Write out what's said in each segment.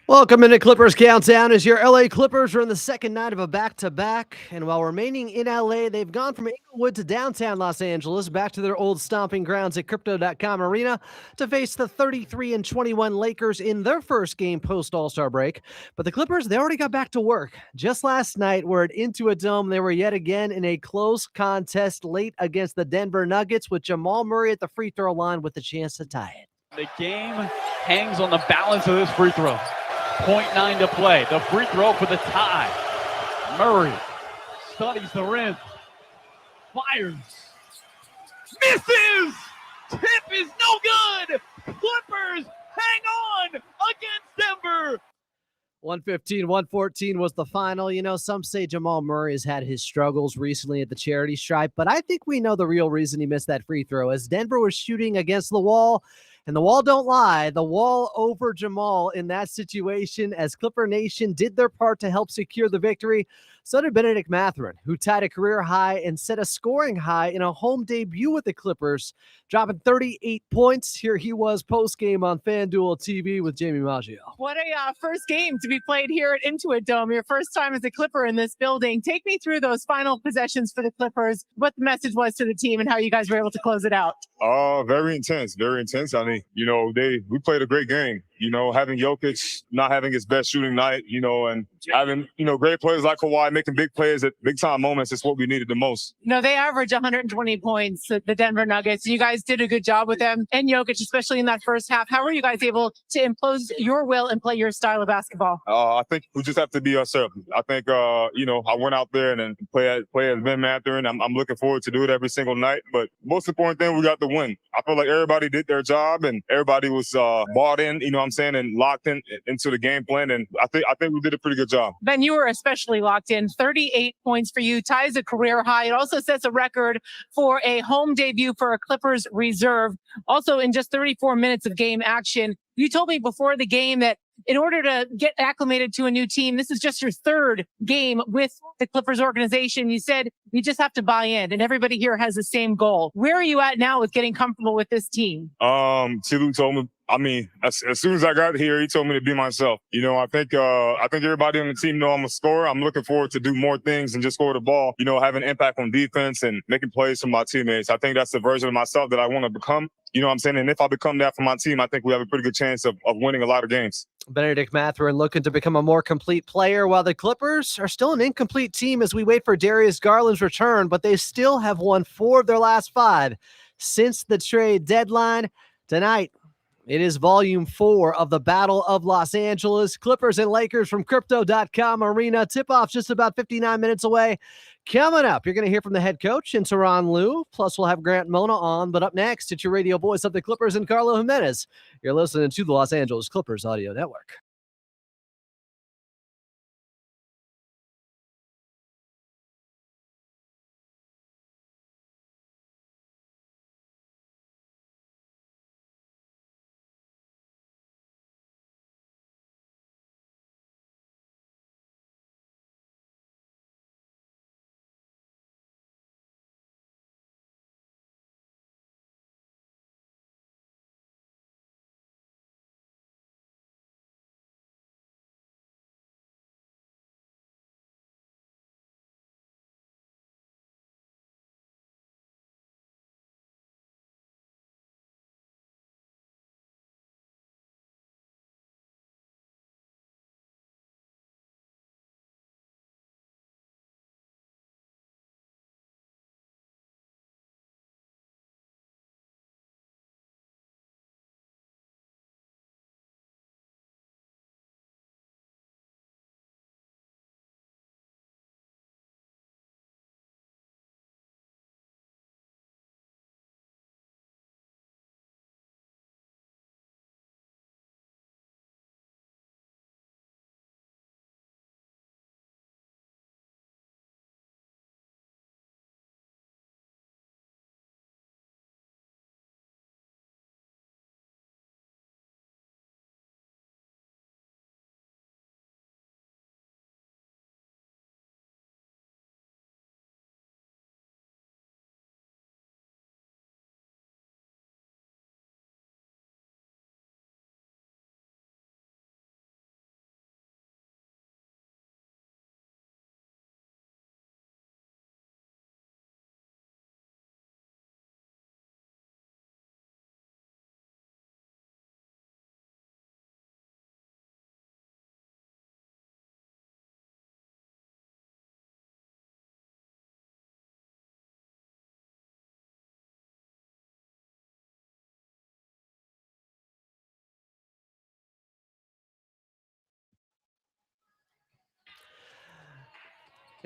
Welcome into Clippers Countdown as your LA Clippers are in the second night of a back-to-back. And while remaining in LA, they've gone from Inglewood to downtown Los Angeles back to their old stomping grounds at Crypto.com Arena to face the 33-21 Lakers in their first game post-All-Star break. But the Clippers, they already got back to work. Just last night, we're at Into a Dome. They were yet again in a close contest late against the Denver Nuggets with Jamal Murray at the free throw line with a chance to tie it. The game hangs on the balance of this free throw. 0.9 to play. The free throw for the tie. Murray studies the rim. Fires. Misses! Tip is no good! Clippers hang on against Denver! 115-114 was the final. You know, some say Jamal Murray has had his struggles recently at the charity stripe, but I think we know the real reason he missed that free throw as Denver was shooting against the wall. And the wall don't lie. The wall over Jamal in that situation as Clipper Nation did their part to help secure the victory. So did Benedict Mathurin, who tied a career high and set a scoring high in a home debut with the Clippers, dropping 38 points. Here he was post-game on FanDuel TV with Jamie Maggio. What a first game to be played here at Into a Dome. Your first time as a Clipper in this building. Take me through those final possessions for the Clippers, what the message was to the team and how you guys were able to close it out. Very intense, very intense. I mean, we played a great game. Having Jokic not having his best shooting night, and having, great players like Kawhi making big plays at big time moments is what we needed the most. They average 120 points, the Denver Nuggets. You guys did a good job with them and Jokic, especially in that first half. How were you guys able to impose your will and play your style of basketball? I think we just have to be ourselves. I think, I went out there and play as Ben Mathurin. I'm looking forward to do it every single night. But most important thing, we got the win. I feel like everybody did their job and everybody was bought in, and locked into the game plan. And I think we did a pretty good job. Ben, you were especially locked in. 38 points for you, ties a career high. It also sets a record for a home debut for a Clippers reserve. Also, in just 34 minutes of game action, you told me before the game that in order to get acclimated to a new team, this is just your third game with the Clippers organization. You said you just have to buy in, and everybody here has the same goal. Where are you at now with getting comfortable with this team? Ty Lue told me, as soon as I got here, he told me to be myself. I think everybody on the team know I'm a scorer. I'm looking forward to do more things and just score the ball, having an impact on defense and making plays for my teammates. I think that's the version of myself that I want to become. And if I become that for my team, I think we have a pretty good chance of winning a lot of games. Benedict Mathurin looking to become a more complete player, while the Clippers are still an incomplete team as we wait for Darius Garland's return, but they still have won 4 of their last 5 since the trade deadline. Tonight, it is Volume 4 of the Battle of Los Angeles. Clippers and Lakers from Crypto.com Arena. Tip-off just about 59 minutes away. Coming up, you're going to hear from the head coach and Ty Lue. Plus, we'll have Grant Mona on. But up next, it's your radio voice of the Clippers and Carlo Jimenez. You're listening to the Los Angeles Clippers Audio Network.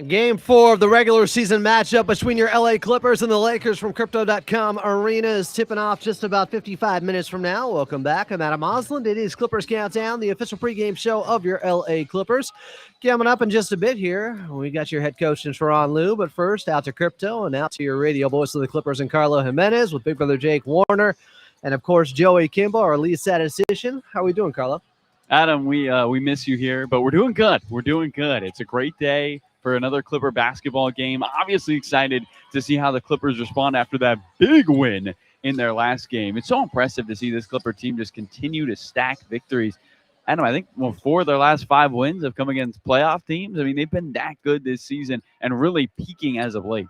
Game 4 of the regular season matchup between your LA Clippers and the Lakers from Crypto.com Arena is tipping off just about 55 minutes from now. Welcome back. I'm Adam Osland. It is Clippers Countdown, the official pregame show of your LA Clippers. Coming up in just a bit here, we got your head coach and Ty Lue, but first out to Crypto and out to your radio voice of the Clippers and Carlo Jimenez with Big Brother Jake Warner and, of course, Joey Kimball, our lead statistician. How are we doing, Carlo? Adam, we miss you here, but we're doing good. We're doing good. It's a great day for another Clipper basketball game. Obviously excited to see how the Clippers respond after that big win in their last game. It's so impressive to see this Clipper team just continue to stack victories. Adam, I think 4 of their last 5 wins have come against playoff teams. I mean, they've been that good this season and really peaking as of late.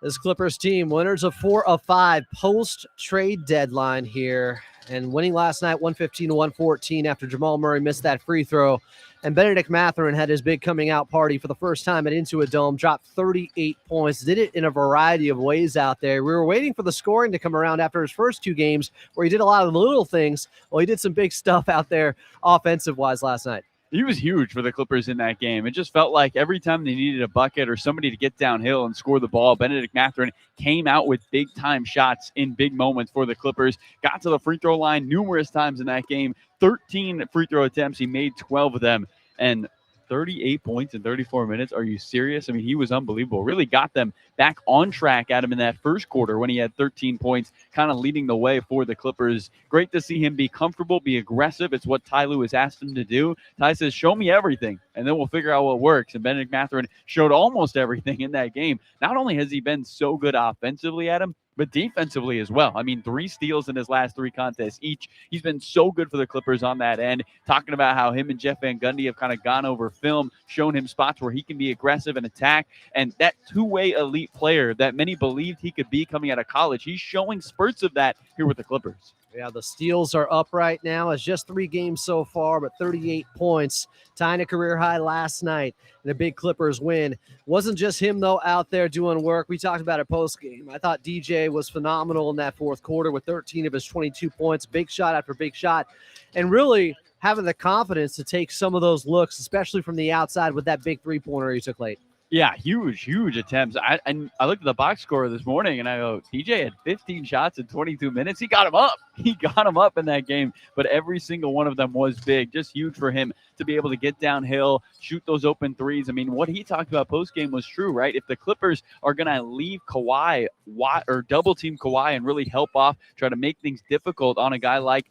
This Clippers team, winners of 4 of 5 post-trade deadline here, and winning last night 115-114 after Jamal Murray missed that free throw. And Benedict Mathurin had his big coming out party for the first time at Into a Dome, dropped 38 points, did it in a variety of ways out there. We were waiting for the scoring to come around after his first 2 games where he did a lot of the little things. Well, he did some big stuff out there offensive-wise last night. He was huge for the Clippers in that game. It just felt like every time they needed a bucket or somebody to get downhill and score the ball, Benedict Mathurin came out with big-time shots in big moments for the Clippers. Got to the free throw line numerous times in that game. 13 free throw attempts. He made 12 of them. And 38 points in 34 minutes. Are you serious? I mean, he was unbelievable. Really got them back on track at him in that first quarter when he had 13 points, kind of leading the way for the Clippers. Great to see him be comfortable, be aggressive. It's what Ty Lue has asked him to do. Ty says, show me everything, and then we'll figure out what works. And Benedict Mathurin showed almost everything in that game. Not only has he been so good offensively, Adam, but defensively as well. I mean, 3 steals in his last 3 contests each. He's been so good for the Clippers on that end, talking about how him and Jeff Van Gundy have kind of gone over film, shown him spots where he can be aggressive and attack. And that two-way elite player that many believed he could be coming out of college, he's showing spurts of that here with the Clippers. Yeah, the steals are up right now. It's just 3 games so far, but 38 points, tying a career high last night in a big Clippers win. Wasn't just him, though, out there doing work. We talked about it post-game. I thought DJ was phenomenal in that fourth quarter with 13 of his 22 points, big shot after big shot, and really having the confidence to take some of those looks, especially from the outside with that big three-pointer he took late. Yeah, huge attempts. I looked at the box score this morning, and I go, DJ had 15 shots in 22 minutes. He got him up. He got him up in that game, but every single one of them was big. Just huge for him to be able to get downhill, shoot those open threes. I mean, what he talked about post-game was true, right? If the Clippers are going to leave Kawhi or double-team Kawhi and really help off, try to make things difficult on a guy like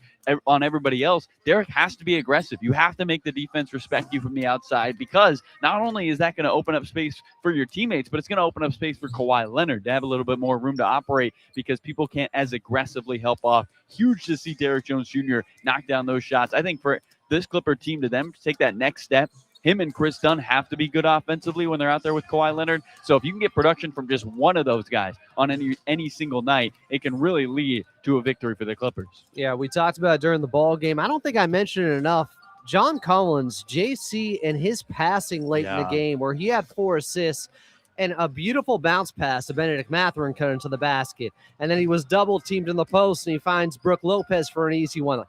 on everybody else, Derek has to be aggressive. You have to make the defense respect you from the outside, because not only is that going to open up space for your teammates, but it's going to open up space for Kawhi Leonard to have a little bit more room to operate because people can't as aggressively help off. Huge to see Derek Jones Jr. knock down those shots. I think for this Clipper team to take that next step, him and Chris Dunn have to be good offensively when they're out there with Kawhi Leonard. So if you can get production from just one of those guys on any single night, it can really lead to a victory for the Clippers. Yeah, we talked about it during the ball game. I don't think I mentioned it enough. John Collins, JC, and his passing late in the game where he had 4 assists and a beautiful bounce pass to Benedict Mathurin cut into the basket. And then he was double teamed in the post, and he finds Brook Lopez for an easy one.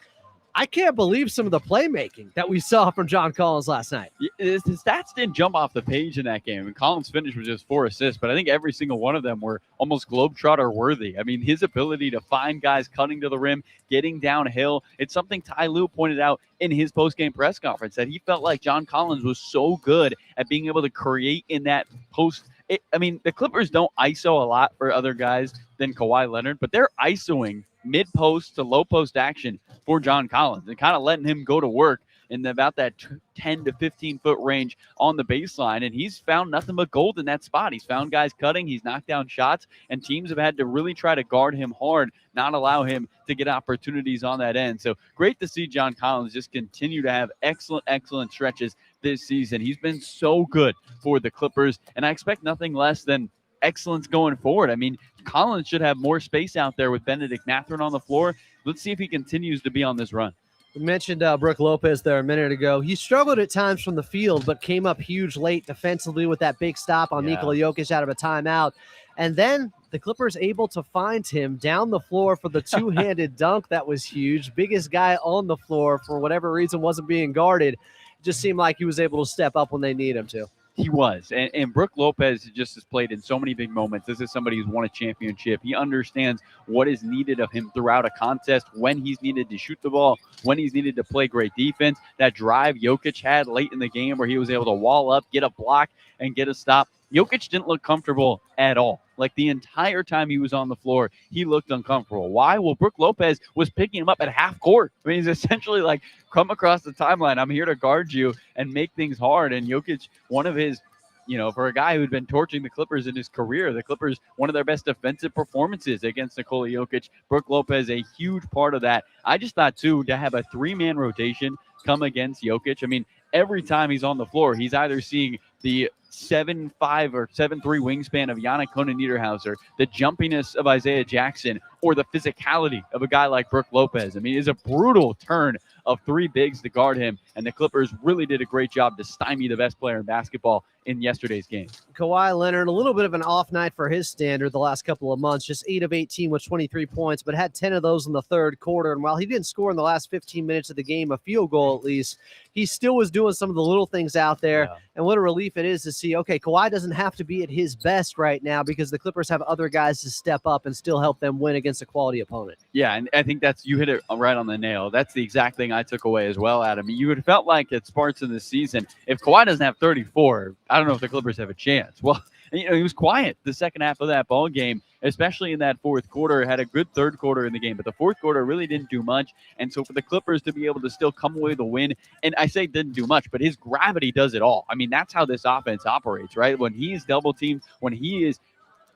I can't believe some of the playmaking that we saw from John Collins last night. His stats didn't jump off the page in that game. And Collins' finish was just 4 assists, but I think every single one of them were almost Globetrotter worthy. I mean, his ability to find guys cutting to the rim, getting downhill, it's something Ty Lue pointed out in his post-game press conference, that he felt like John Collins was so good at being able to create in that post. The Clippers don't ISO a lot for other guys than Kawhi Leonard, but they're ISOing mid-post to low-post action for John Collins and kind of letting him go to work in about that 10 to 15-foot range on the baseline, and he's found nothing but gold in that spot. He's found guys cutting, he's knocked down shots, and teams have had to really try to guard him hard, not allow him to get opportunities on that end. So great to see John Collins just continue to have excellent stretches this season. He's been so good for the Clippers, and I expect nothing less than excellence going forward. I mean, Collins should have more space out there with Benedict Mathurin on the floor. Let's see if he continues to be on this run. We mentioned Brook Lopez there a minute ago. He struggled at times from the field, but came up huge late defensively with that big stop on Nikola Jokic out of a timeout. And then the Clippers able to find him down the floor for the two-handed dunk. That was huge. Biggest guy on the floor, for whatever reason, wasn't being guarded. It just seemed like he was able to step up when they need him to. He was. And Brook Lopez just has played in so many big moments. This is somebody who's won a championship. He understands what is needed of him throughout a contest, when he's needed to shoot the ball, when he's needed to play great defense. That drive Jokic had late in the game where he was able to wall up, get a block, and get a stop. Jokic didn't look comfortable at all. Like the entire time he was on the floor, he looked uncomfortable. Why? Well, Brook Lopez was picking him up at half court. I mean, he's essentially like, come across the timeline. I'm here to guard you and make things hard. And Jokic, one of his, for a guy who'd been torching the Clippers in his career, the Clippers, one of their best defensive performances against Nikola Jokic. Brook Lopez, a huge part of that. I just thought, too, to have a three-man rotation come against Jokic. I mean, every time he's on the floor, he's either seeing the 7'5" or 7'3" wingspan of Yannick Niederhauser, the jumpiness of Isaiah Jackson, or the physicality of a guy like Brook Lopez. I mean, it's a brutal turn of three bigs to guard him, and the Clippers really did a great job to stymie the best player in basketball in yesterday's game. Kawhi Leonard, a little bit of an off night for his standard the last couple of months, just 8 of 18 with 23 points, but had 10 of those in the third quarter. And while he didn't score in the last 15 minutes of the game, a field goal at least, he still was doing some of the little things out there. Yeah. And what a relief it is to see, okay, Kawhi doesn't have to be at his best right now because the Clippers have other guys to step up and still help them win against a quality opponent. Yeah, and I think you hit it right on the nail. That's the exact thing I took away as well, Adam. You would have felt like at parts in the season, if Kawhi doesn't have 34, I don't know if the Clippers have a chance. Well, he was quiet the second half of that ball game, especially in that fourth quarter. Had a good third quarter in the game, but the fourth quarter really didn't do much. And so for the Clippers to be able to still come away with a win, and I say didn't do much, but his gravity does it all. I mean, that's how this offense operates, right? When he's double teamed, when he is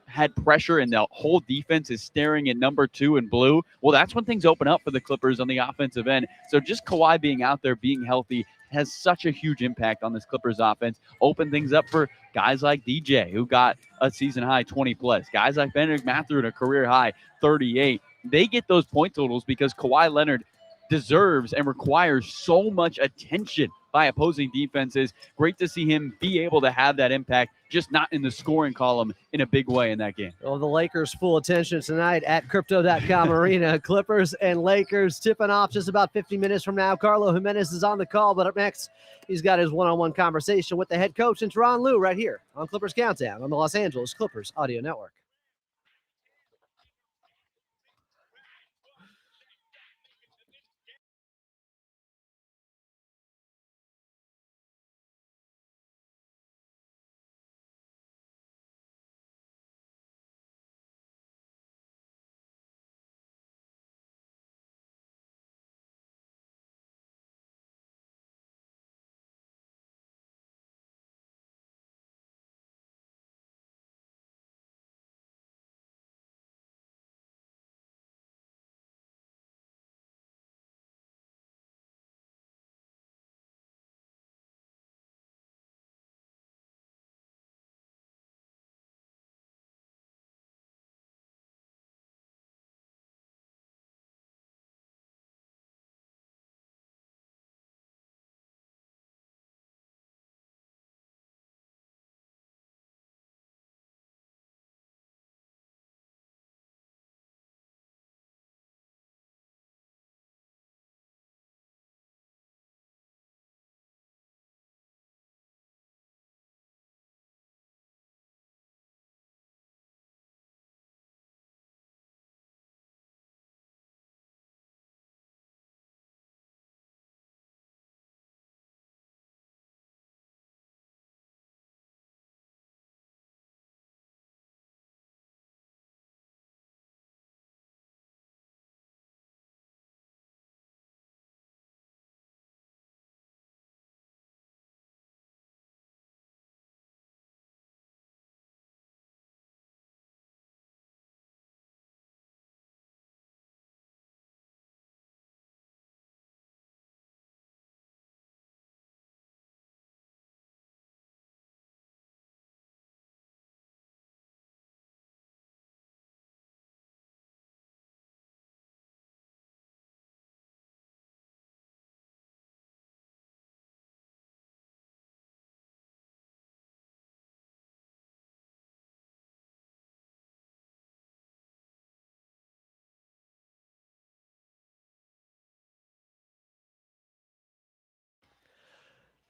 had pressure and the whole defense is staring at number 2 in blue, well, that's when things open up for the Clippers on the offensive end. So just Kawhi being out there, being healthy, has such a huge impact on this Clippers offense. Open things up for guys like DJ, who got a season-high 20+. Guys like Bennedict Mathurin at a career-high 38. They get those point totals because Kawhi Leonard deserves and requires so much attention by opposing defenses. Great to see him be able to have that impact, just not in the scoring column in a big way in that game. Well, the Lakers full attention tonight at Crypto.com Arena. Clippers and Lakers tipping off just about 50 minutes from now. Carlo Jimenez is on the call, but up next, he's got his one-on-one conversation with the head coach and Ty Lue right here on Clippers Countdown on the Los Angeles Clippers Audio Network.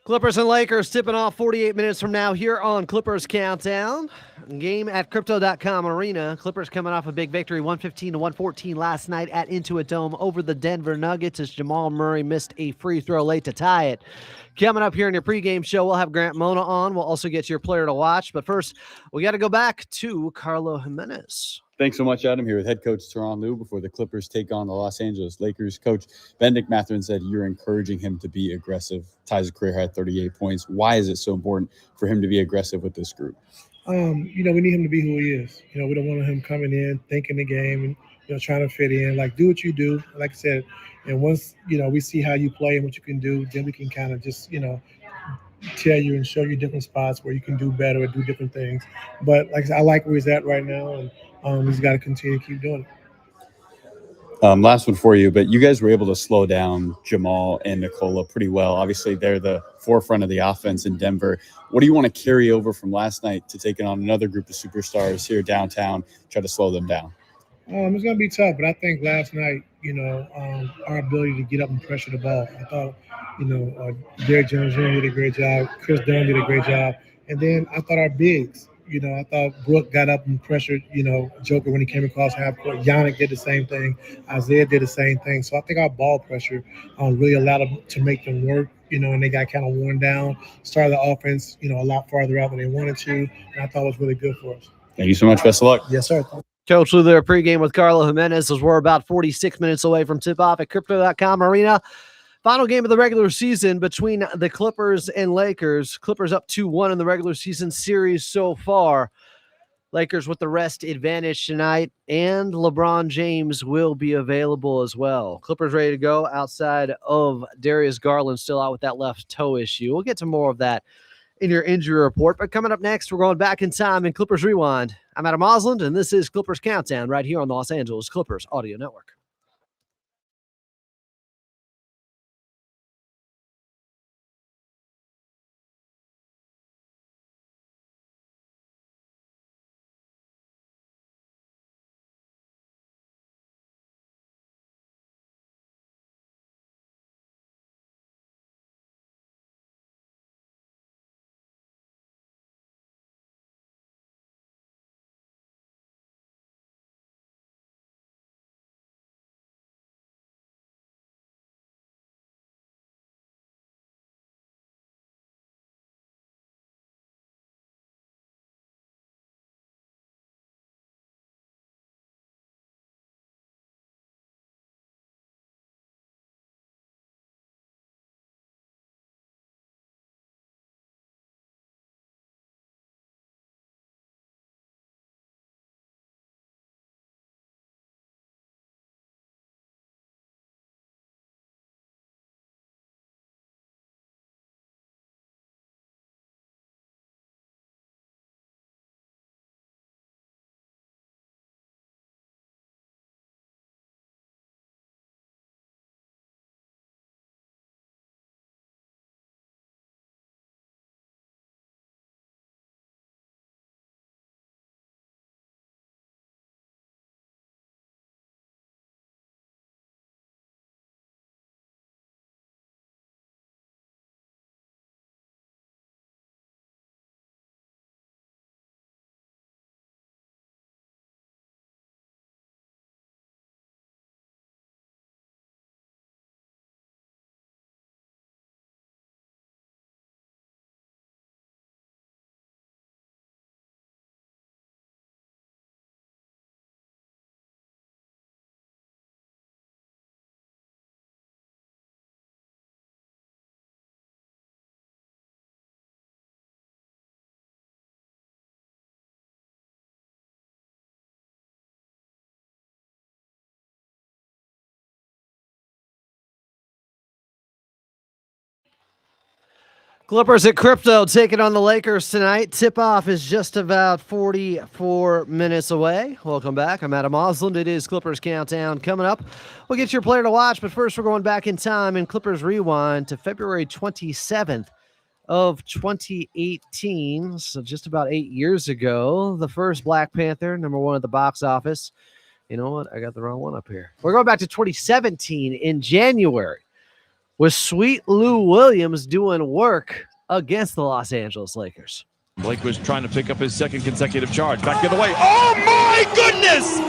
Clippers and Lakers tipping off 48 minutes from now here on Clippers Countdown. Game at Crypto.com Arena. Clippers coming off a big victory, 115-114 last night at Intuit Dome over the Denver Nuggets as Jamal Murray missed a free throw late to tie it. Coming up here in your pregame show, we'll have Grant Mona on. We'll also get your player to watch. But first, we got to go back to Carlo Jimenez. Thanks so much, Adam, here with head coach Ty Lue before the Clippers take on the Los Angeles Lakers. Coach Benedict Mathurin said you're encouraging him to be aggressive. Ty's a career high 38 points. Why is it so important for him to be aggressive with this group? We need him to be who he is. We don't want him coming in, thinking the game and, trying to fit in. Like, do what you do, like I said. And once, we see how you play and what you can do, then we can kind of just, tell you and show you different spots where you can do better or do different things. But like I said, I like where he's at right now, and he's got to continue to keep doing it. Last one for you, but you guys were able to slow down Jamal and Nikola pretty well. Obviously, they're the forefront of the offense in Denver. What do you want to carry over from last night to taking on another group of superstars here downtown, try to slow them down? It's going to be tough, but I think last night, our ability to get up and pressure the ball. I thought, Derrick Jones Jr. did a great job. Chris Dunn did a great job. And then I thought our bigs, I thought Brooke got up and pressured, Joker when he came across half court. Yannick did the same thing. Isaiah did the same thing. So I think our ball pressure really allowed them to make them work, and they got kind of worn down. Started the offense, a lot farther out than they wanted to. And I thought it was really good for us. Thank you so much. Best of luck. Yes, sir. Coach Lue there pregame with Carlo Jimenez as we're about 46 minutes away from tip-off at Crypto.com Arena. Final game of the regular season between the Clippers and Lakers. Clippers up 2-1 in the regular season series so far. Lakers with the rest advantage tonight, and LeBron James will be available as well. Clippers ready to go outside of Darius Garland still out with that left toe issue. We'll get to more of that in your injury report. But coming up next, we're going back in time in Clippers Rewind. I'm Adam Osland, and this is Clippers Countdown right here on the Los Angeles Clippers Audio Network. Clippers at Crypto taking on the Lakers tonight. Tip-off is just about 44 minutes away. Welcome back. I'm Adam Osland. It is Clippers Countdown coming up. We'll get your player to watch, but first we're going back in time in Clippers Rewind to February 27th of 2018. So just about 8 years ago, the first Black Panther, #1 at the box office. You know what? I got the wrong one up here. We're going back to 2017 in January. with Sweet Lou Williams doing work against the Los Angeles Lakers. Blake was trying to pick up his second consecutive charge. Back the other way. Oh, my goodness!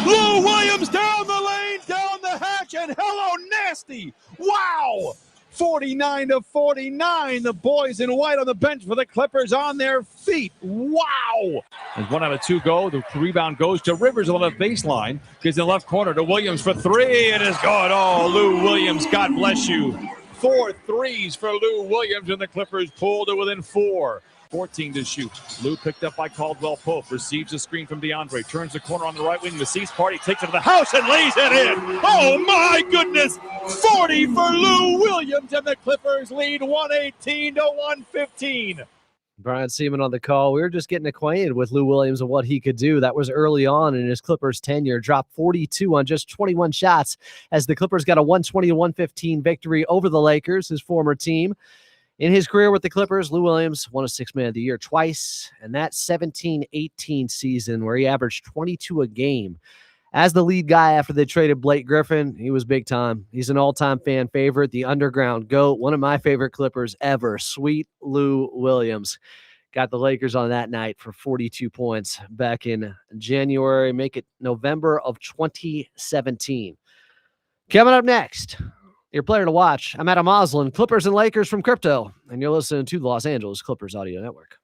Lou Williams down the lane, down the hatch, and hello, nasty! Wow! 49-49. The boys in white on the bench for the Clippers on their feet. Wow! As 1 out of 2 go, the rebound goes to Rivers on the baseline. Gives in the left corner to Williams for 3. It is good. Oh, Lou Williams, God bless you. 4 threes for Lou Williams, and the Clippers pulled to within 4. 14 to shoot. Lou picked up by Caldwell Pope. Receives a screen from DeAndre. Turns the corner on the right wing. The Cease party takes it to the house and lays it in. Oh, my goodness. 40 for Lou Williams, and the Clippers lead 118-115. Brian Seaman on the call. We were just getting acquainted with Lou Williams and what he could do. That was early on in his Clippers tenure. Dropped 42 on just 21 shots as the Clippers got a 120-115 victory over the Lakers, his former team. In his career with the Clippers, Lou Williams won a Sixth Man of the Year twice, and that 17-18 season where he averaged 22 a game. As the lead guy after they traded Blake Griffin, he was big time. He's an all-time fan favorite, the underground GOAT, one of my favorite Clippers ever, Sweet Lou Williams. Got the Lakers on that night for 42 points back in January, make it November of 2017. Coming up next, your player to watch. I'm Adam Oslin, Clippers and Lakers from Crypto, and you're listening to the Los Angeles Clippers Audio Network.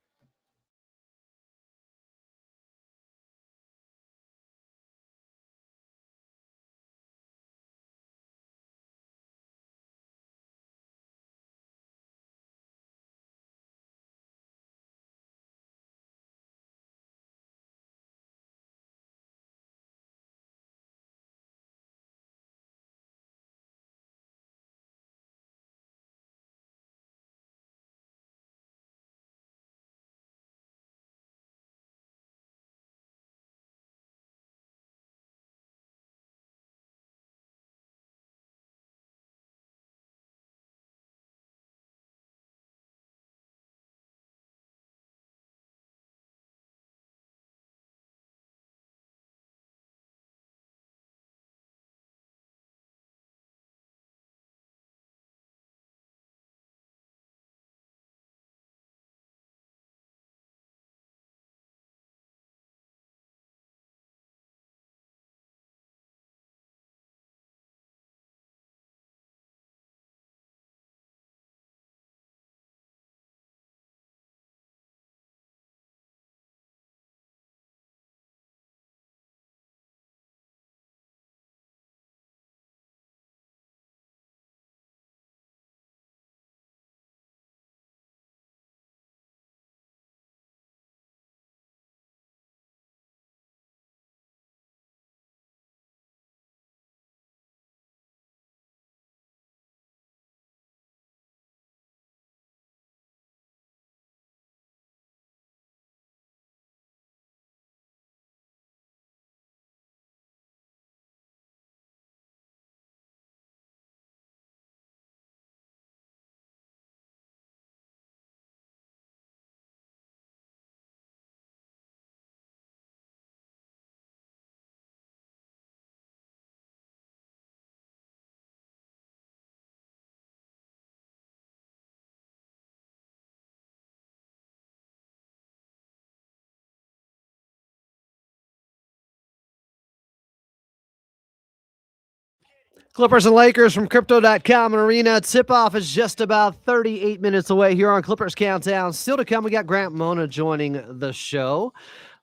Clippers and Lakers from Crypto.com and Arena. Tip-off is just about 38 minutes away here on Clippers Countdown. Still to come, we got Grant Mona joining the show.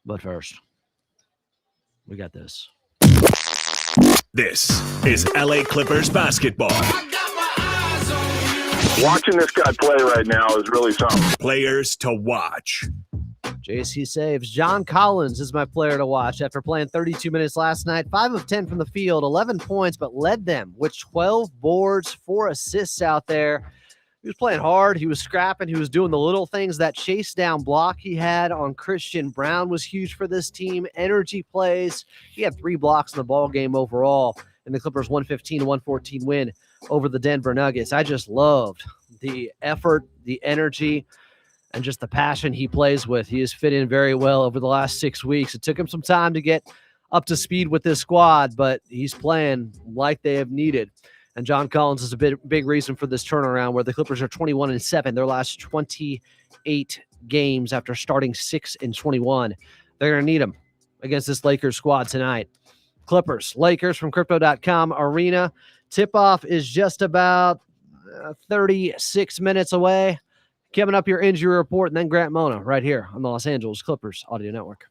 But first, we got this. This is LA Clippers basketball. Watching this guy play right now is really something. Players to watch. JC saves. John Collins is my player to watch after playing 32 minutes last night. 5 of 10 from the field, 11 points, but led them with 12 boards, 4 assists out there. He was playing hard. He was scrapping. He was doing the little things. That chase down block he had on Christian Brown was huge for this team. Energy plays. He had 3 blocks in the ball game overall in the Clippers 115-114 win over the Denver Nuggets. I just loved the effort, the energy, and just the passion he plays with. He has fit in very well over the last 6 weeks. It took him some time to get up to speed with this squad, but he's playing like they have needed. And John Collins is a big reason for this turnaround, where the Clippers are 21-7, their last 28 games after starting 6-21. They're going to need him against this Lakers squad tonight. Clippers, Lakers from Crypto.com Arena. Tip-off is just about 36 minutes away. Coming up, your injury report, and then Grant Mona right here on the Los Angeles Clippers Audio Network.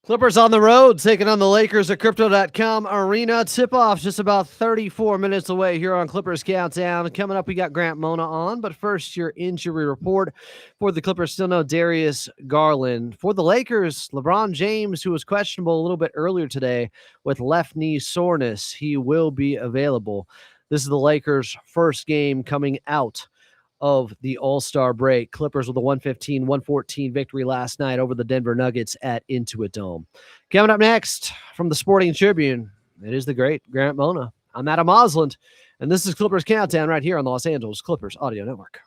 Clippers on the road, taking on the Lakers at Crypto.com Arena. Tip-off just about 34 minutes away here on Clippers Countdown. Coming up, we got Grant Mona on, but first, your injury report. For the Clippers, still no Darius Garland. For the Lakers, LeBron James, who was questionable a little bit earlier today with left knee soreness, he will be available. This is the Lakers' first game coming out of the All-Star break. Clippers with a 115-114 victory last night over the Denver Nuggets at Intuit Dome. Coming up next from the Sporting Tribune, it is the great Grant Mona. I'm Adam Osland, and this is Clippers Countdown right here on the Los Angeles Clippers Audio Network.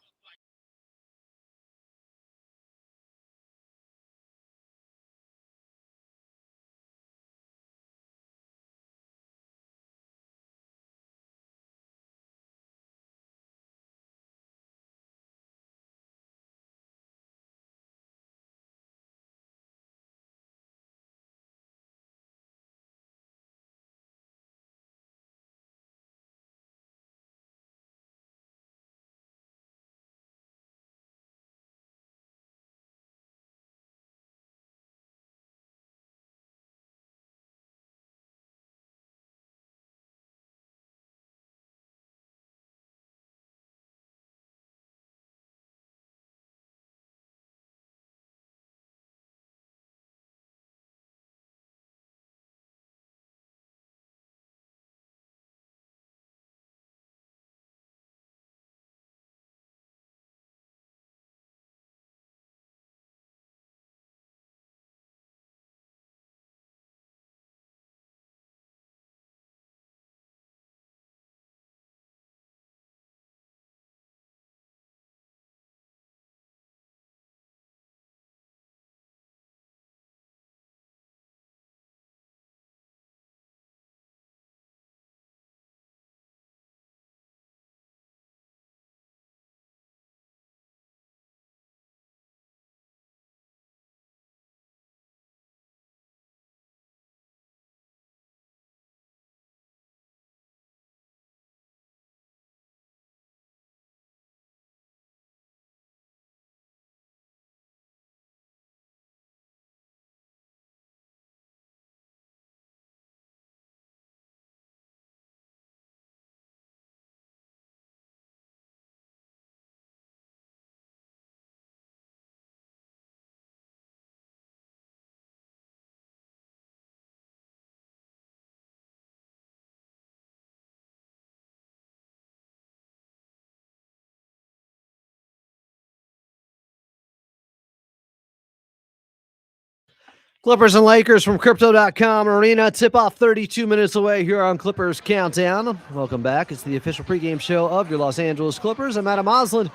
Clippers and Lakers from Crypto.com Arena. Tip-off 32 minutes away here on Clippers Countdown. Welcome back. It's the official pregame show of your Los Angeles Clippers. I'm Adam Osland.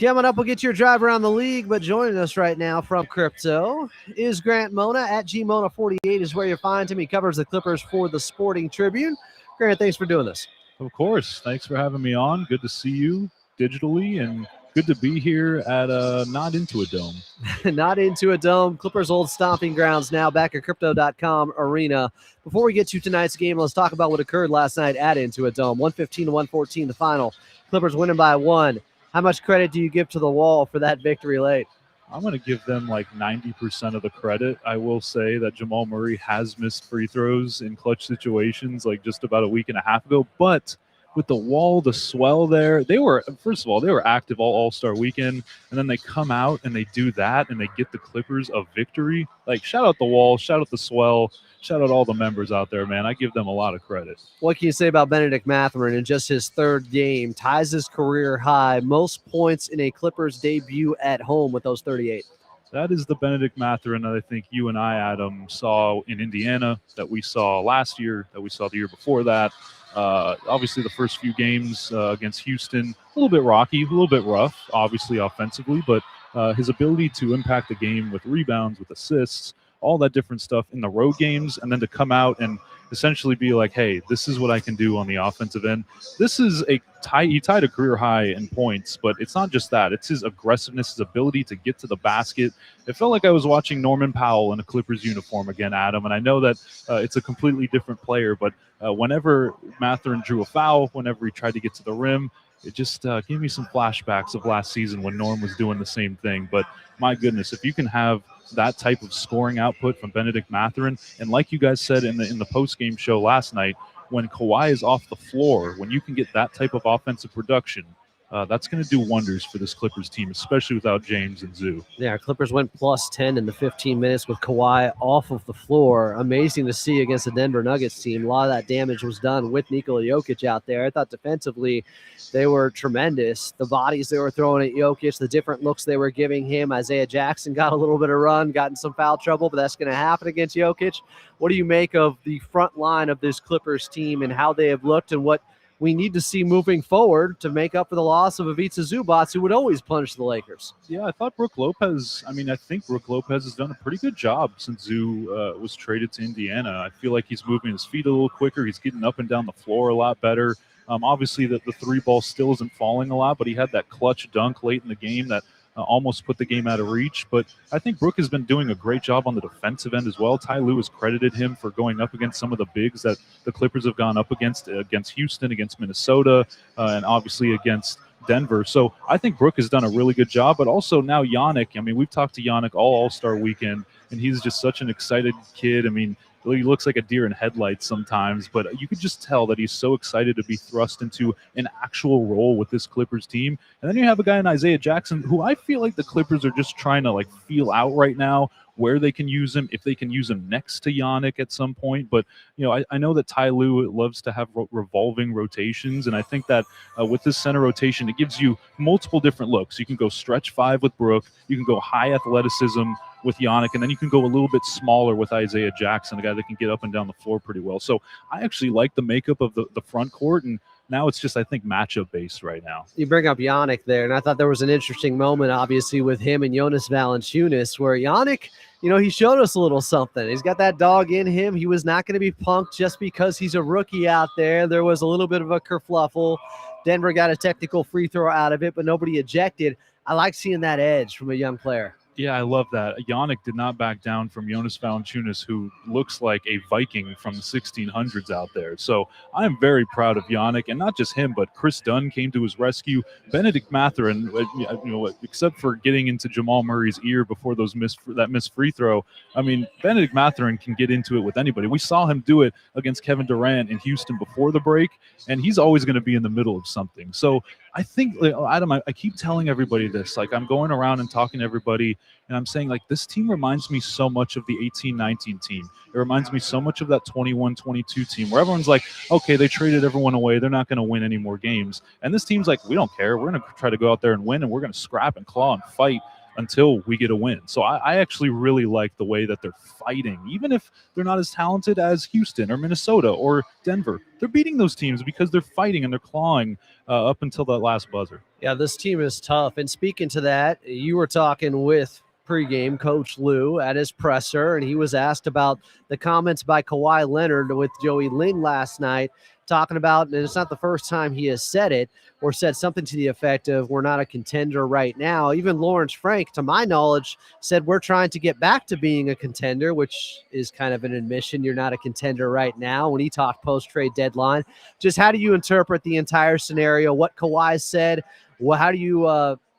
Coming up, we'll get your drive around the league, but joining us right now from Crypto is Grant Mona. At GMona48 is where you find him. He covers the Clippers for the Sporting Tribune. Grant, thanks for doing this. Of course. Thanks for having me on. Good to see you digitally, and good to be here at Not Into a Dome. Not Into a Dome. Clippers' old stomping grounds now back at Crypto.com Arena. Before we get to tonight's game, let's talk about what occurred last night at Into a Dome. 115-114 the final. Clippers winning by 1. How much credit do you give to the Wall for that victory late? I'm going to give them like 90% of the credit. I will say that Jamal Murray has missed free throws in clutch situations like just about a week and a half ago, but with the Wall, the swell there, they were active all-Star weekend, and then they come out and they do that, and they get the Clippers a victory. Like, shout out the Wall, shout out the swell, shout out all the members out there, man. I give them a lot of credit. What can you say about Benedict Mathurin in just his third game? Ties his career high, most points in a Clippers debut at home with those 38. That is the Benedict Mathurin that I think you and I, Adam, saw in Indiana, that we saw last year, that we saw the year before that. Obviously, the first few games against Houston, a little bit rocky, a little bit rough, obviously offensively, but his ability to impact the game with rebounds, with assists, all that different stuff in the road games, and then to come out and essentially be like, hey, this is what I can do on the offensive end. This is he tied a career high in points, but it's not just that. It's his aggressiveness, his ability to get to the basket. It felt like I was watching Norman Powell in a Clippers uniform again, Adam, and I know that it's a completely different player, but whenever Mathurin drew a foul, whenever he tried to get to the rim, it just gave me some flashbacks of last season when Norm was doing the same thing. But my goodness, if you can have that type of scoring output from Benedict Mathurin, and like you guys said in the post-game show last night, when Kawhi is off the floor, when you can get that type of offensive production, that's going to do wonders for this Clippers team, especially without James and Zoo. Yeah, Clippers went plus 10 in the 15 minutes with Kawhi off of the floor. Amazing to see against the Denver Nuggets team. A lot of that damage was done with Nikola Jokic out there. I thought defensively they were tremendous. The bodies they were throwing at Jokic, the different looks they were giving him. Isaiah Jackson got a little bit of run, got in some foul trouble, but that's going to happen against Jokic. What do you make of the front line of this Clippers team and how they have looked and what we need to see moving forward to make up for the loss of Ivica Zubac, who would always punish the Lakers? Yeah, I think Brook Lopez has done a pretty good job since Zoo was traded to Indiana. I feel like he's moving his feet a little quicker. He's getting up and down the floor a lot better. Obviously, the three ball still isn't falling a lot, but he had that clutch dunk late in the game that almost put the game out of reach. But I think Brook has been doing a great job on the defensive end as well. Ty Lue has credited him for going up against some of the bigs that the Clippers have gone up against Houston, against Minnesota, and obviously against Denver. So I think Brook has done a really good job, but also now Yannick. I mean, we've talked to Yannick all-Star weekend, and he's just such an excited kid. I mean, he looks like a deer in headlights sometimes, but you could just tell that he's so excited to be thrust into an actual role with this Clippers team. And then you have a guy in Isaiah Jackson, who I feel like the Clippers are just trying to like feel out right now where they can use him, if they can use him next to Yannick at some point. But, you know, I know that Ty Lue loves to have revolving rotations, and I think that with this center rotation, it gives you multiple different looks. You can go stretch five with Brook, you can go high athleticism with Yannick, and then you can go a little bit smaller with Isaiah Jackson, a guy that can get up and down the floor pretty well. So I actually like the makeup of the front court, and now it's just, I think, matchup based right now. You bring up Yannick there, and I thought there was an interesting moment, obviously, with him and Jonas Valanciunas, where Yannick, you know, he showed us a little something. He's got that dog in him. He was not going to be punked just because he's a rookie out there. There was a little bit of a kerfluffle. Denver got a technical free throw out of it, but nobody ejected. I like seeing that edge from a young player. Yeah, I love that. Yannick did not back down from Jonas Valanciunas, who looks like a Viking from the 1600s out there. So I'm very proud of Yannick, and not just him, but Chris Dunn came to his rescue. Benedict Mathurin, you know, except for getting into Jamal Murray's ear before that missed free throw, I mean, Benedict Mathurin can get into it with anybody. We saw him do it against Kevin Durant in Houston before the break, and he's always going to be in the middle of something. So I think, Adam, I keep telling everybody this. Like, I'm going around and talking to everybody, and I'm saying, like, this team reminds me so much of the 18-19 team. It reminds me so much of that 21-22 team where everyone's like, okay, they traded everyone away. They're not going to win any more games. And this team's like, we don't care. We're going to try to go out there and win, and we're going to scrap and claw and fight. until we get a win. So I actually really like the way that they're fighting, even if they're not as talented as Houston or Minnesota or Denver. They're beating those teams because they're fighting and they're clawing up until that last buzzer. Yeah, this team is tough. And speaking to that, you were talking with pregame Coach Lue at his presser, and he was asked about the comments by Kawhi Leonard with Joey Ling last night, talking about, and it's not the first time he has said it, or said something to the effect of, we're not a contender right now. Even Lawrence Frank, to my knowledge, said we're trying to get back to being a contender, which is kind of an admission you're not a contender right now when he talked post-trade deadline. Just how do you interpret the entire scenario, what Kawhi said? Well, how do you,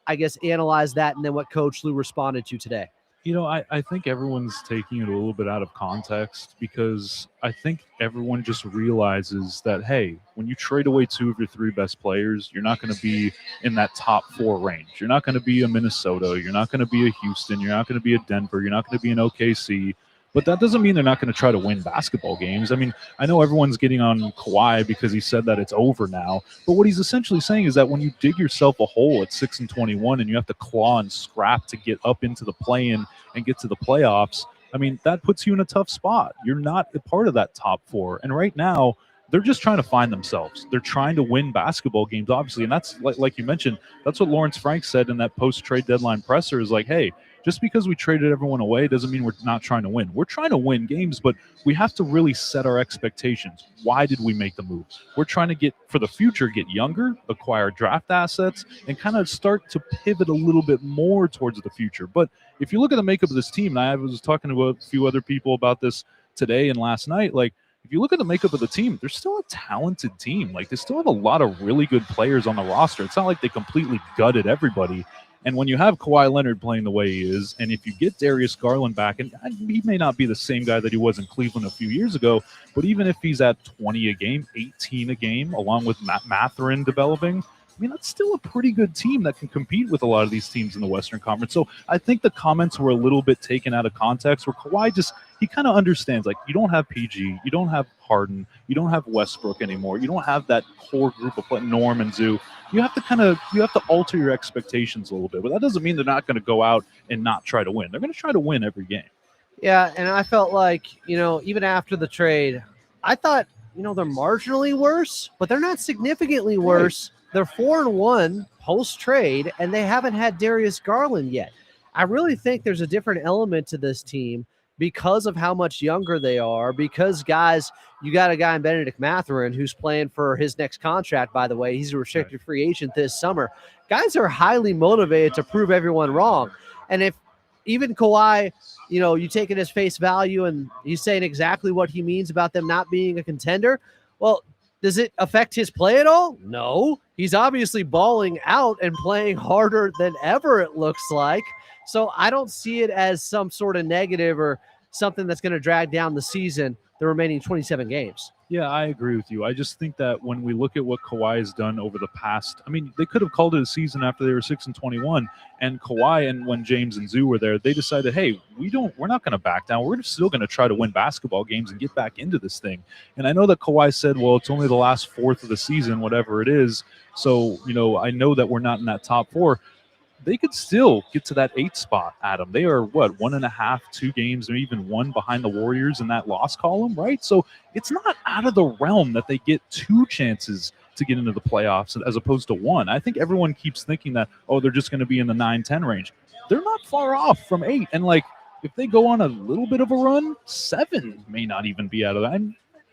I guess, analyze that, and then what Coach Lue responded to today? You know, I think everyone's taking it a little bit out of context, because I think everyone just realizes that, hey, when you trade away 2 of your 3 best players, you're not going to be in that top 4 range. You're not going to be a Minnesota. You're not going to be a Houston. You're not going to be a Denver. You're not going to be an OKC. But that doesn't mean they're not going to try to win basketball games. I mean, I know everyone's getting on Kawhi because he said that it's over now. But what he's essentially saying is that when you dig yourself a hole at 6-21 and you have to claw and scrap to get up into the play-in and get to the playoffs, I mean, that puts you in a tough spot. You're not a part of that top 4. And right now, they're just trying to find themselves. They're trying to win basketball games, obviously. And that's, like you mentioned, that's what Lawrence Frank said in that post-trade deadline presser, is like, hey, just because we traded everyone away doesn't mean we're not trying to win. We're trying to win games, but we have to really set our expectations. Why did we make the move? We're trying to get, for the future, get younger, acquire draft assets, and kind of start to pivot a little bit more towards the future. But if you look at the makeup of this team, and I was talking to a few other people about this today and last night, like, if you look at the makeup of the team, they're still a talented team. Like, they still have a lot of really good players on the roster. It's not like they completely gutted everybody. And when you have Kawhi Leonard playing the way he is, and if you get Darius Garland back, and he may not be the same guy that he was in Cleveland a few years ago, but even if he's at 20 a game, 18 a game, along with Mathurin developing, I mean, that's still a pretty good team that can compete with a lot of these teams in the Western Conference. So I think the comments were a little bit taken out of context, where Kawhi just, he kind of understands, like, you don't have PG, you don't have Harden, you don't have Westbrook anymore, you don't have that core group of Norm and Zoo. You have to alter your expectations a little bit, but that doesn't mean they're not going to go out and not try to win. They're going to try to win every game. Yeah, and I felt like, even after the trade, I thought, they're marginally worse, but they're not significantly worse. They're 4-1 post-trade, and they haven't had Darius Garland yet. I really think there's a different element to this team because of how much younger they are, because, guys, you got a guy in Benedict Mathurin who's playing for his next contract, by the way. He's a restricted free agent this summer. Guys are highly motivated to prove everyone wrong. And if even Kawhi, you take it as face value and he's saying exactly what he means about them not being a contender, well, does it affect his play at all? No. He's obviously balling out and playing harder than ever, it looks like. So I don't see it as some sort of negative or something that's going to drag down the season, the remaining 27 games. Yeah, I agree with you. I just think that when we look at what Kawhi has done over the past, I mean, they could have called it a season after they were 6-21, and Kawhi, and when James and Zoo were there, they decided, hey, we're not going to back down. We're still going to try to win basketball games and get back into this thing. And I know that Kawhi said, well, it's only the last fourth of the season, whatever it is. So, I know that we're not in that top 4. They could still get to that 8th spot, Adam. They are, 1.5, 2 games, or even 1 behind the Warriors in that loss column, right? So it's not out of the realm that they get 2 chances to get into the playoffs as opposed to 1. I think everyone keeps thinking that, they're just going to be in the 9-10 range. They're not far off from 8. And, if they go on a little bit of a run, 7 may not even be out of that.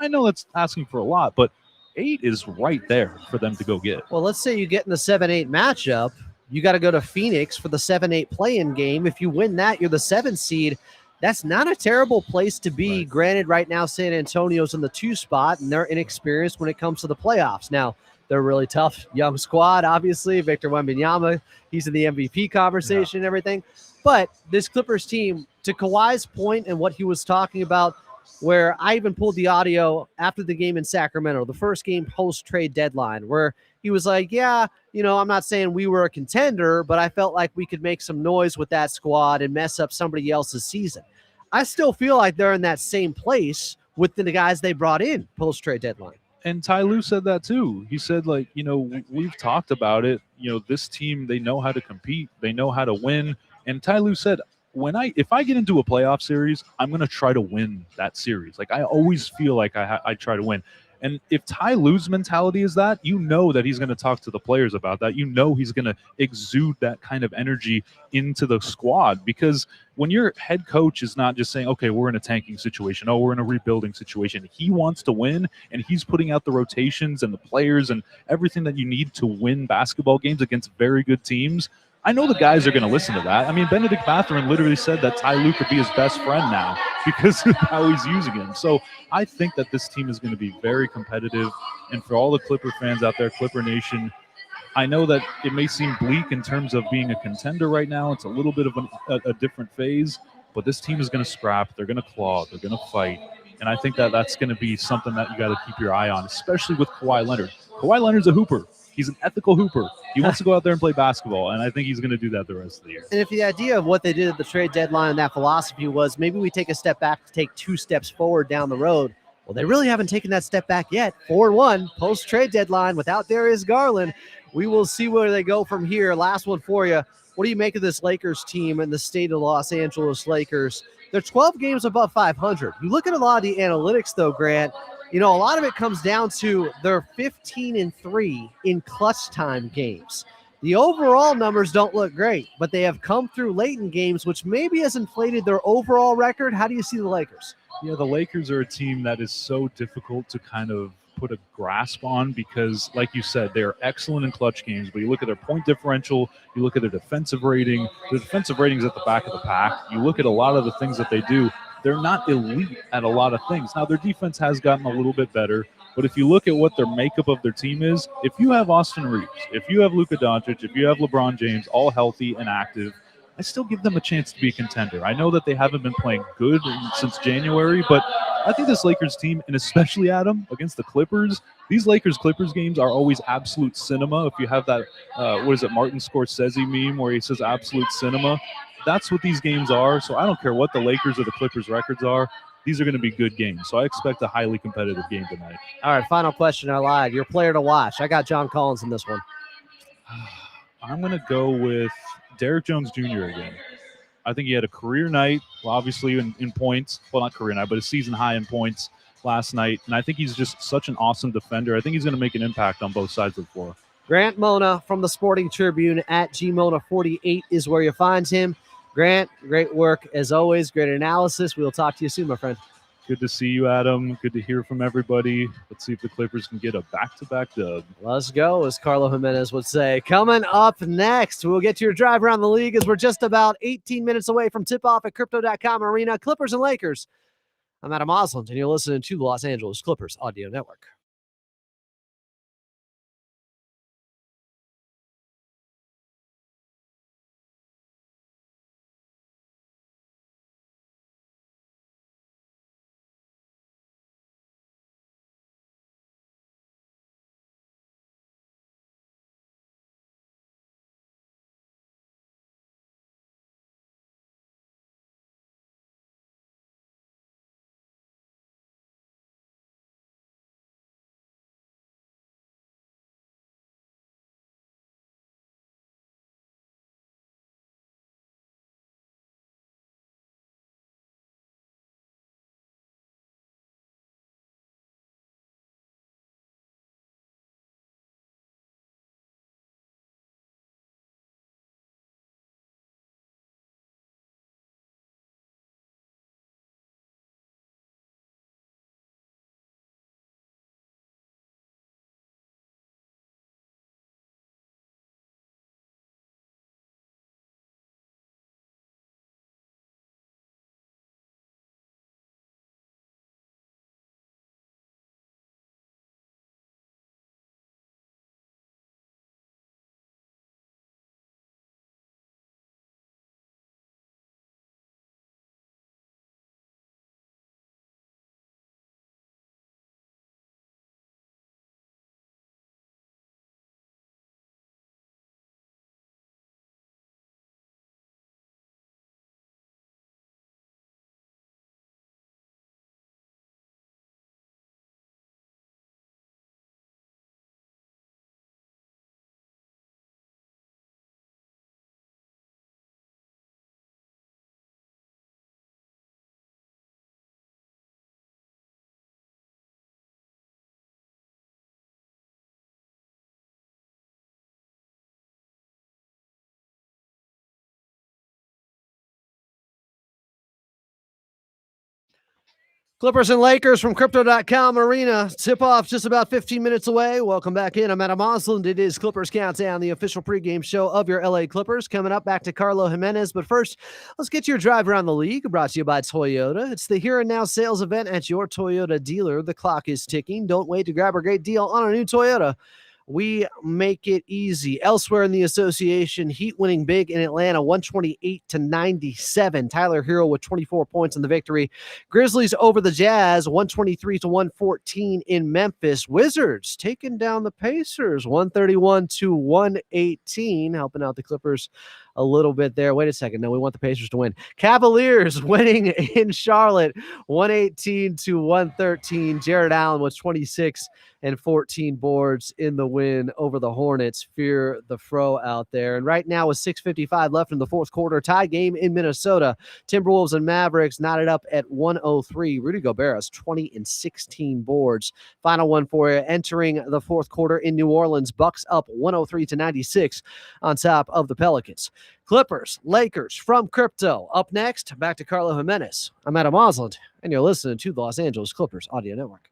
I know that's asking for a lot, but 8 is right there for them to go get. Well, let's say you get in the 7-8 matchup. You got to go to Phoenix for the 7-8 play-in game. If you win that, you're the 7th seed. That's not a terrible place to be. Right. Granted, right now San Antonio's in the 2 spot, and they're inexperienced when it comes to the playoffs. Now, they're a really tough young squad, obviously. Victor Wembanyama, he's in the MVP conversation and everything. But this Clippers team, to Kawhi's point and what he was talking about, where I even pulled the audio after the game in Sacramento, the first game post-trade deadline, where he was like, yeah, I'm not saying we were a contender, but I felt like we could make some noise with that squad and mess up somebody else's season. I still feel like they're in that same place with the guys they brought in post-trade deadline. And Ty Lue said that too. He said, we've talked about it. This team, they know how to compete. They know how to win. And Ty Lue said, if I get into a playoff series, I'm going to try to win that series. Like, I always feel like I try to win. And if Ty Lue's mentality is that, you know that he's going to talk to the players about that. You know he's going to exude that kind of energy into the squad, because when your head coach is not just saying, okay, we're in a tanking situation, oh, we're in a rebuilding situation, he wants to win, and he's putting out the rotations and the players and everything that you need to win basketball games against very good teams. I know the guys are going to listen to that. I mean, Benedict Mathurin literally said that Ty Lue could be his best friend now because of how he's using him. So I think that this team is going to be very competitive. And for all the Clipper fans out there, Clipper Nation, I know that it may seem bleak in terms of being a contender right now. It's a little bit of a different phase, but this team is going to scrap. They're going to claw. They're going to fight. And I think that that's going to be something that you got to keep your eye on, especially with Kawhi Leonard. Kawhi Leonard's a hooper. He's an ethical hooper. He wants to go out there and play basketball, and I think he's going to do that the rest of the year. And if the idea of what they did at the trade deadline and that philosophy was maybe we take a step back to take 2 steps forward down the road, well, they really haven't taken that step back yet. 4-1 post-trade deadline without Darius Garland. We will see where they go from here. Last one for you. What do you make of this Lakers team and the state of Los Angeles Lakers? They're 12 games above 500. You look at a lot of the analytics, though, Grant. You know, a lot of it comes down to their 15-3 in clutch time games. The overall numbers don't look great, but they have come through late in games, which maybe has inflated their overall record. How do you see the Lakers? Yeah, the Lakers are a team that is so difficult to kind of put a grasp on because, like you said, they're excellent in clutch games, but you look at their point differential, you look at their defensive rating, the defensive rating's at the back of the pack. You look at a lot of the things that they do, they're not elite at a lot of things. Now, their defense has gotten a little bit better, but if you look at what their makeup of their team is, if you have Austin Reeves, if you have Luka Doncic, if you have LeBron James, all healthy and active, I still give them a chance to be a contender. I know that they haven't been playing good since January, but I think this Lakers team, and especially Adam, against the Clippers, these Lakers-Clippers games are always absolute cinema. If you have that, Martin Scorsese meme where he says absolute cinema, that's what these games are. So I don't care what the Lakers or the Clippers records are. These are going to be good games. So I expect a highly competitive game tonight. All right, final question. I lied. Your player to watch. I got John Collins in this one. I'm going to go with Derrick Jones Jr. again. I think he had a career night, well, obviously in points. Well, not career night, but a season high in points last night. And I think he's just such an awesome defender. I think he's going to make an impact on both sides of the floor. Grant Mona from the Sporting Tribune at GMona48 is where you find him. Grant, great work as always. Great analysis. We'll talk to you soon, my friend. Good to see you, Adam. Good to hear from everybody. Let's see if the Clippers can get a back-to-back dub. Let's go, as Carlo Jimenez would say. Coming up next, we'll get to your drive around the league as we're just about 18 minutes away from tip-off at Crypto.com Arena. Clippers and Lakers. I'm Adam Osland, and you're listening to the Los Angeles Clippers Audio Network. Clippers and Lakers from Crypto.com Arena. Tip-off just about 15 minutes away. Welcome back in. I'm Adam Osland. It is Clippers Countdown, the official pregame show of your LA Clippers. Coming up, back to Carlo Jimenez. But first, let's get your drive around the league. Brought to you by Toyota. It's the Here and Now sales event at your Toyota dealer. The clock is ticking. Don't wait to grab a great deal on a new Toyota. We make it easy. Elsewhere in the association, Heat winning big in Atlanta, 128-97. Tyler Hero with 24 points in the victory. Grizzlies over the Jazz, 123-114 in Memphis. Wizards taking down the Pacers, 131-118, helping out the Clippers a little bit there. Wait a second. No, we want the Pacers to win. Cavaliers winning in Charlotte, 118-113. Jared Allen with 26 and 14 boards in the win over the Hornets. Fear the Fro out there. And right now with 6:55 left in the fourth quarter, tie game in Minnesota. Timberwolves and Mavericks knotted up at 103. Rudy Gobert has 20 and 16 boards. Final one for you entering the fourth quarter in New Orleans. Bucks up 103-96 on top of the Pelicans. Clippers, Lakers from Crypto. Up next, back to Carlo Jimenez. I'm Adam Osland, and you're listening to the Los Angeles Clippers Audio Network.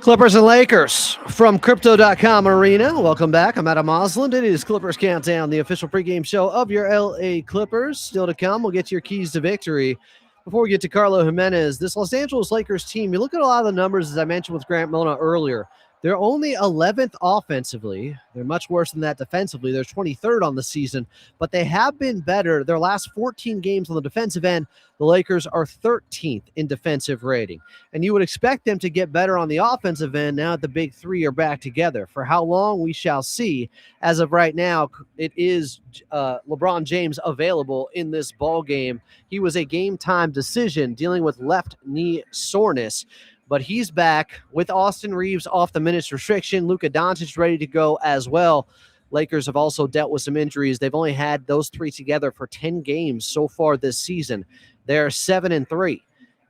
Clippers and Lakers from Crypto.com Arena. Welcome back. I'm Adam Osland. It is Clippers Countdown, the official pregame show of your LA Clippers. Still to come, we'll get to your keys to victory. Before we get to Carlo Jimenez, this Los Angeles Lakers team, you look at a lot of the numbers, as I mentioned with Grant Mona earlier. They're only 11th offensively. They're much worse than that defensively. They're 23rd on the season, but they have been better. Their last 14 games on the defensive end, the Lakers are 13th in defensive rating. And you would expect them to get better on the offensive end now that the big three are back together. For how long, we shall see. As of right now, it is LeBron James available in this ball game. He was a game-time decision dealing with left knee soreness. But he's back with Austin Reeves off the minutes restriction. Luka Doncic ready to go as well. Lakers have also dealt with some injuries. They've only had those three together for 10 games so far this season. They're 7-3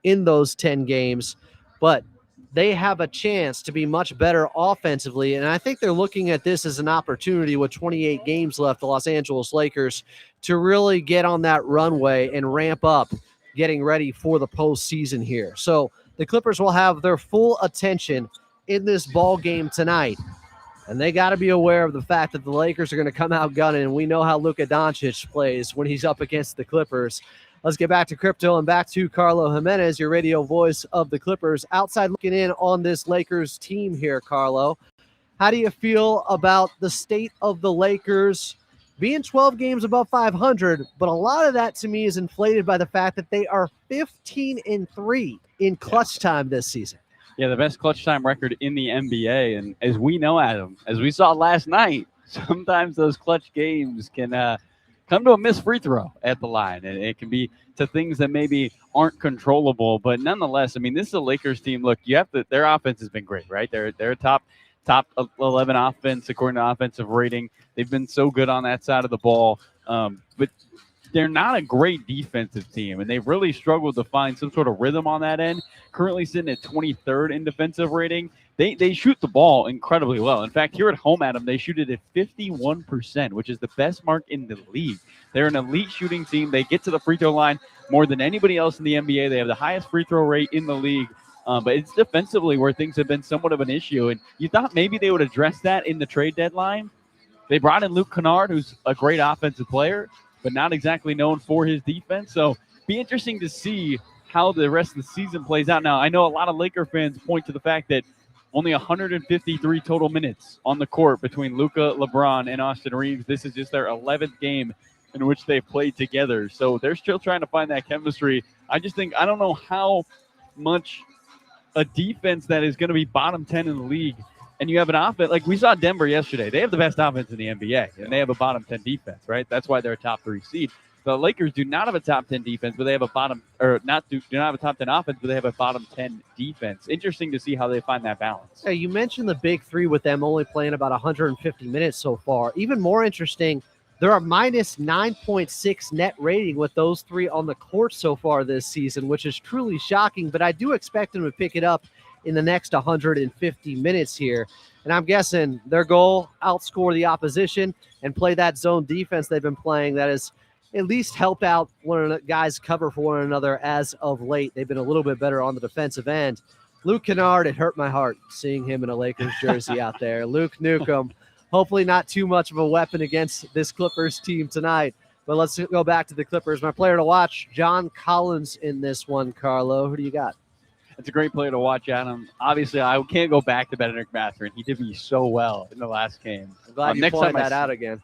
in those 10 games, but they have a chance to be much better offensively. And I think they're looking at this as an opportunity with 28 games left, the Los Angeles Lakers, to really get on that runway and ramp up, getting ready for the postseason here. So the Clippers will have their full attention in this ball game tonight. And they got to be aware of the fact that the Lakers are going to come out gunning. And we know how Luka Doncic plays when he's up against the Clippers. Let's get back to crypto and back to Carlo Jimenez, your radio voice of the Clippers. Outside looking in on this Lakers team here, Carlo. How do you feel about the state of the Lakers being 12 games above 500? But a lot of that to me is inflated by the fact that they are 15-3 in clutch time this season. Yeah, the best clutch time record in the NBA. And as we know, Adam, as we saw last night, sometimes those clutch games can come to a missed free throw at the line. And it can be to things that maybe aren't controllable. But nonetheless, I mean, this is a Lakers team. Look, their offense has been great, right? They're top 11 offense according to offensive rating. They've been so good on that side of the ball. But they're not a great defensive team, and they've really struggled to find some sort of rhythm on that end. Currently sitting at 23rd in defensive rating. They shoot the ball incredibly well. In fact, here at home, Adam, they shoot it at 51%, which is the best mark in the league. They're an elite shooting team. They get to the free throw line more than anybody else in the NBA. They have the highest free throw rate in the league. But it's defensively where things have been somewhat of an issue. And you thought maybe they would address that in the trade deadline. They brought in Luke Kennard, who's a great offensive player, but not exactly known for his defense. So be interesting to see how the rest of the season plays out. Now, I know a lot of Laker fans point to the fact that only 153 total minutes on the court between Luka, LeBron, and Austin Reeves. This is just their 11th game in which they've played together. So they're still trying to find that chemistry. I don't know how much a defense that is going to be bottom 10 in the league, and you have an offense like we saw Denver yesterday. They have the best offense in the NBA, and they have a bottom 10 defense, right? That's why they're a top 3 seed. The Lakers do not have a top 10 defense, but they have a do not have a top 10 offense, but they have a bottom 10 defense. Interesting to see how they find that balance. Hey, you mentioned the big three with them only playing about 150 minutes so far. Even more interesting, they're a minus 9.6 net rating with those three on the court so far this season, which is truly shocking. But I do expect them to pick it up in the next 150 minutes here. And I'm guessing their goal, outscore the opposition and play that zone defense they've been playing that has at least helped out one of the guys cover for one another as of late. They've been a little bit better on the defensive end. Luke Kennard, it hurt my heart seeing him in a Lakers jersey out there. Luke Nukem, hopefully not too much of a weapon against this Clippers team tonight. But let's go back to the Clippers. My player to watch, John Collins in this one, Carlo. Who do you got? It's a great player to watch, Adam. Obviously, I can't go back to Benedict Mathurin. He did me so well in the last game. I'm glad you pointed that out again.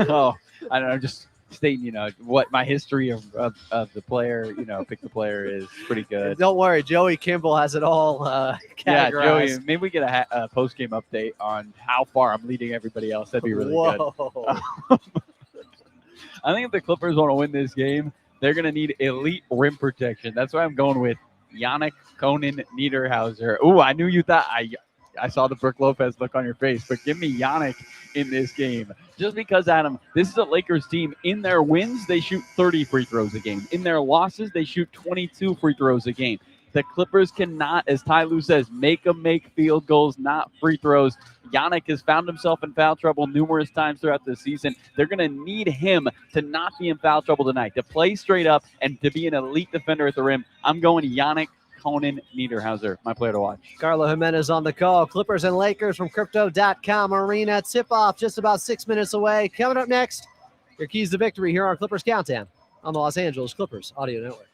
Oh, I don't know. Just stating, what my history of the player, pick the player is pretty good. Don't worry, Joey Kimball has it all categorized. Yeah, Joey, maybe we get a post-game update on how far I'm leading everybody else. That'd be really good. I think if the Clippers want to win this game, they're going to need elite rim protection. That's why I'm going with Yannick Conan Niederhauser. Ooh, I knew you thought I saw the Brook Lopez look on your face, but give me Yannick in this game. Just because, Adam, this is a Lakers team. In their wins, they shoot 30 free throws a game. In their losses, they shoot 22 free throws a game. The Clippers cannot, as Ty Lue says, make field goals, not free throws. Yannick has found himself in foul trouble numerous times throughout the season. They're going to need him to not be in foul trouble tonight, to play straight up and to be an elite defender at the rim. I'm going Yannick Conan Niederhauser, my player to watch. Carlo Jimenez on the call. Clippers and Lakers from Crypto.com Arena. Tip-off just about 6 minutes away. Coming up next, your keys to victory here on Clippers Countdown on the Los Angeles Clippers Audio Network.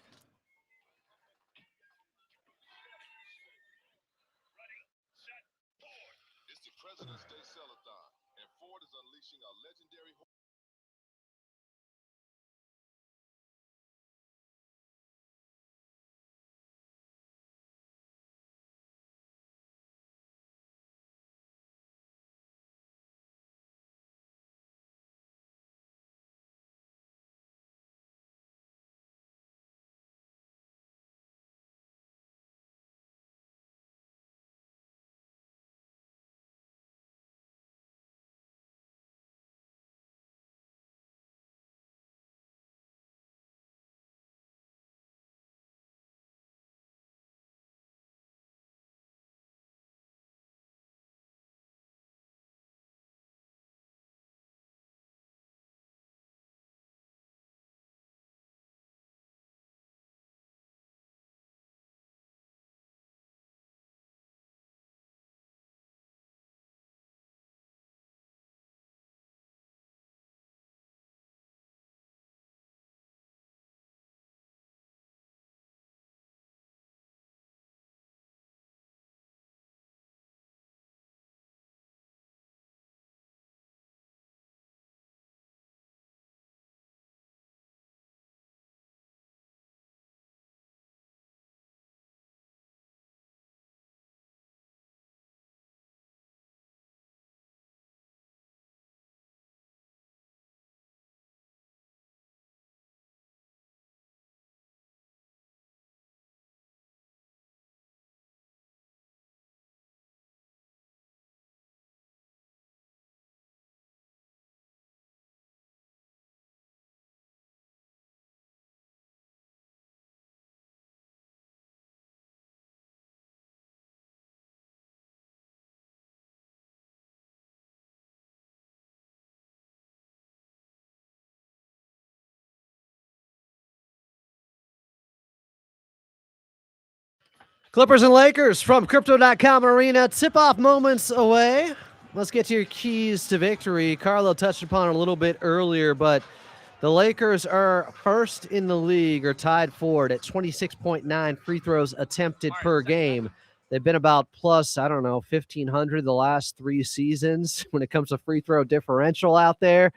Clippers and Lakers from Crypto.com Arena. Tip-off moments away. Let's get to your keys to victory. Carlo touched upon it a little bit earlier, but the Lakers are first in the league, or tied for it, at 26.9 free throws attempted per game. They've been about plus, 1,500 the last 3 seasons when it comes to free throw differential out there.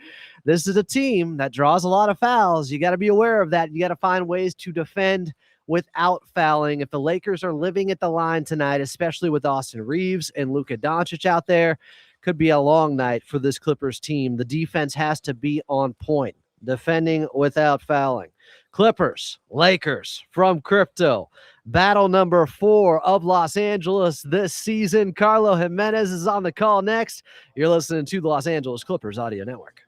This is a team that draws a lot of fouls. You got to be aware of that. You got to find ways to defend without fouling. If the Lakers are living at the line tonight, especially with Austin Reeves and Luka Doncic out there, could be a long night for this Clippers team. The defense has to be on point, defending without fouling. Clippers, Lakers from Crypto. Battle number 4 of Los Angeles this season. Carlo Jimenez is on the call next. You're listening to the Los Angeles Clippers Audio Network.